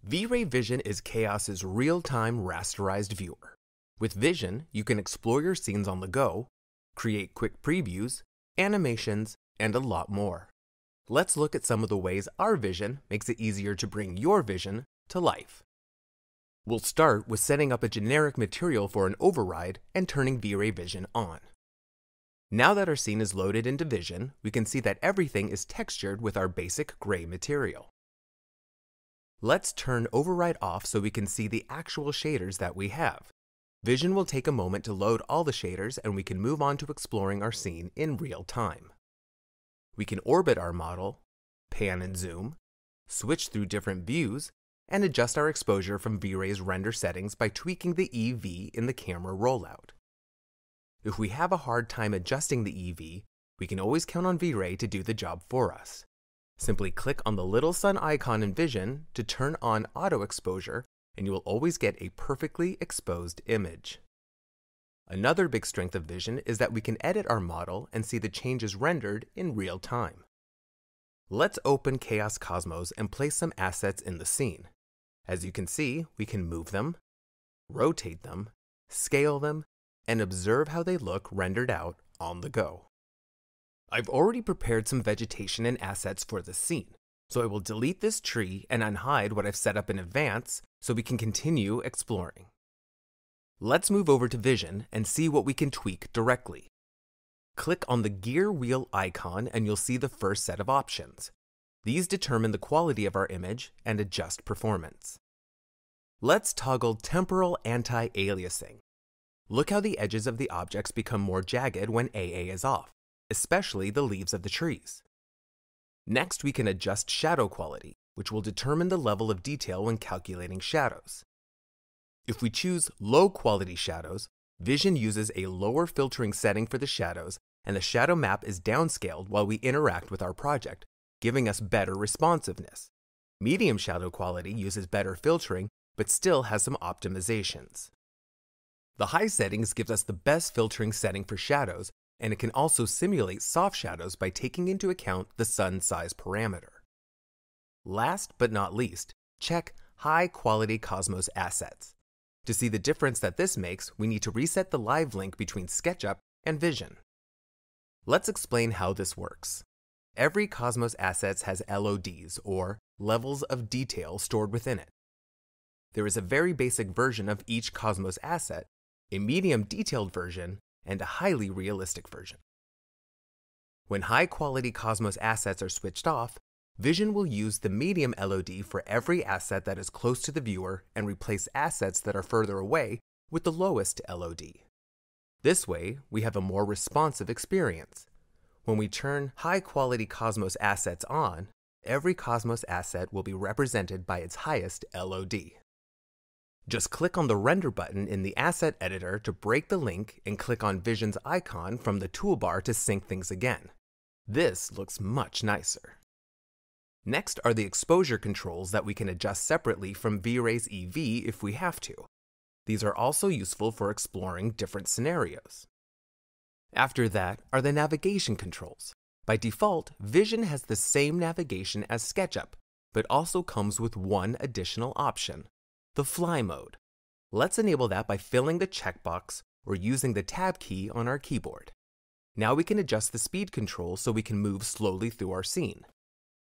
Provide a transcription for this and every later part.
V-Ray Vision is Chaos's real-time rasterized viewer. With Vision, you can explore your scenes on the go, create quick previews, animations, and a lot more. Let's look at some of the ways our vision makes it easier to bring your vision to life. We'll start with setting up a generic material for an override and turning V-Ray Vision on. Now that our scene is loaded into Vision, we can see that everything is textured with our basic gray material. Let's turn Override off so we can see the actual shaders that we have. Vision will take a moment to load all the shaders and we can move on to exploring our scene in real time. We can orbit our model, pan and zoom, switch through different views, and adjust our exposure from V-Ray's render settings by tweaking the EV in the camera rollout. If we have a hard time adjusting the EV, we can always count on V-Ray to do the job for us. Simply click on the little sun icon in Vision to turn on auto exposure, and you will always get a perfectly exposed image. Another big strength of Vision is that we can edit our model and see the changes rendered in real time. Let's open Chaos Cosmos and place some assets in the scene. As you can see, we can move them, rotate them, scale them, and observe how they look rendered out on the go. I've already prepared some vegetation and assets for the scene, so I will delete this tree and unhide what I've set up in advance so we can continue exploring. Let's move over to Vision and see what we can tweak directly. Click on the gear wheel icon and you'll see the first set of options. These determine the quality of our image and adjust performance. Let's toggle temporal anti-aliasing. Look how the edges of the objects become more jagged when AA is off, especially the leaves of the trees. Next, we can adjust shadow quality, which will determine the level of detail when calculating shadows. If we choose low quality shadows, Vision uses a lower filtering setting for the shadows, and the shadow map is downscaled while we interact with our project, giving us better responsiveness. Medium shadow quality uses better filtering, but still has some optimizations. The high settings gives us the best filtering setting for shadows, and it can also simulate soft shadows by taking into account the sun size parameter. Last but not least, check High Quality Cosmos Assets. To see the difference that this makes, we need to reset the live link between SketchUp and Vision. Let's explain how this works. Every Cosmos Assets has LODs, or levels of detail, stored within it. There is a very basic version of each Cosmos asset, a medium detailed version, and a highly realistic version. When high-quality Cosmos assets are switched off, Vision will use the medium LOD for every asset that is close to the viewer and replace assets that are further away with the lowest LOD. This way, we have a more responsive experience. When we turn high-quality Cosmos assets on, every Cosmos asset will be represented by its highest LOD. Just click on the Render button in the Asset Editor to break the link and click on Vision's icon from the toolbar to sync things again. This looks much nicer. Next are the exposure controls that we can adjust separately from V-Ray's EV if we have to. These are also useful for exploring different scenarios. After that are the navigation controls. By default, Vision has the same navigation as SketchUp, but also comes with one additional option: the fly mode. Let's enable that by filling the checkbox or using the tab key on our keyboard. Now we can adjust the speed control so we can move slowly through our scene.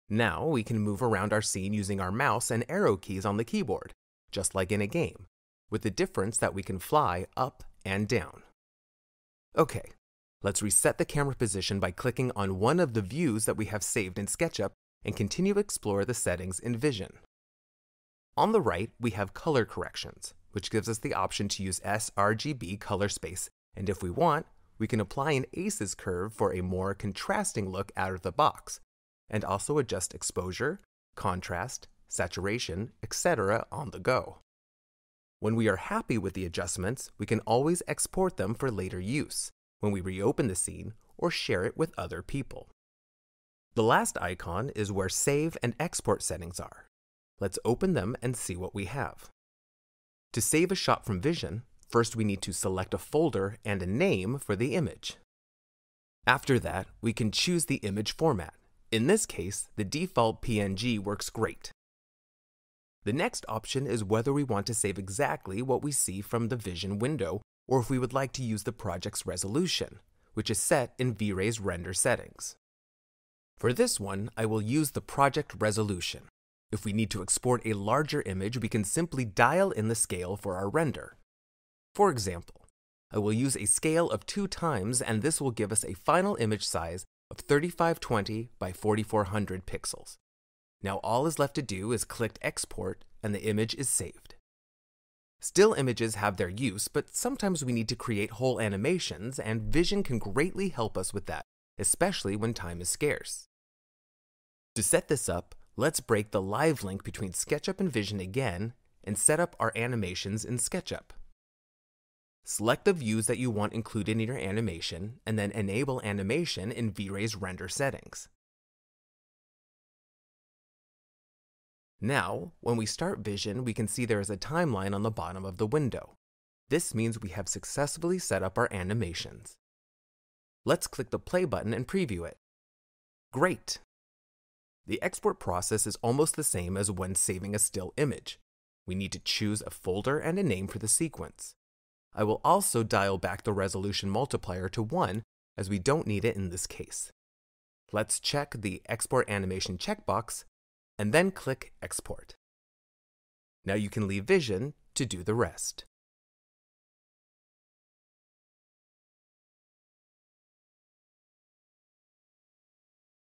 Now we can move around our scene using our mouse and arrow keys on the keyboard, just like in a game, with the difference that we can fly up and down. Okay, let's reset the camera position by clicking on one of the views that we have saved in SketchUp and continue to explore the settings in Vision. On the right, we have color corrections, which gives us the option to use sRGB color space, and if we want, we can apply an ACES curve for a more contrasting look out of the box, and also adjust exposure, contrast, saturation, etc. on the go. When we are happy with the adjustments, we can always export them for later use, when we reopen the scene or share it with other people. The last icon is where save and export settings are. Let's open them and see what we have. To save a shot from Vision, first we need to select a folder and a name for the image. After that, we can choose the image format. In this case, the default PNG works great. The next option is whether we want to save exactly what we see from the Vision window, or if we would like to use the project's resolution, which is set in V-Ray's render settings. For this one, I will use the project resolution. If we need to export a larger image, we can simply dial in the scale for our render. For example, I will use a scale of 2 times, and this will give us a final image size of 3520 by 4400 pixels. Now all is left to do is click export, and the image is saved. Still images have their use, but sometimes we need to create whole animations, and Vision can greatly help us with that, especially when time is scarce. To set this up, let's break the live link between SketchUp and Vision again and set up our animations in SketchUp. Select the views that you want included in your animation, and then enable animation in V-Ray's render settings. Now, when we start Vision, we can see there is a timeline on the bottom of the window. This means we have successfully set up our animations. Let's click the play button and preview it. Great! The export process is almost the same as when saving a still image. We need to choose a folder and a name for the sequence. I will also dial back the resolution multiplier to 1, as we don't need it in this case. Let's check the Export Animation checkbox, and then click Export. Now you can leave Vision to do the rest.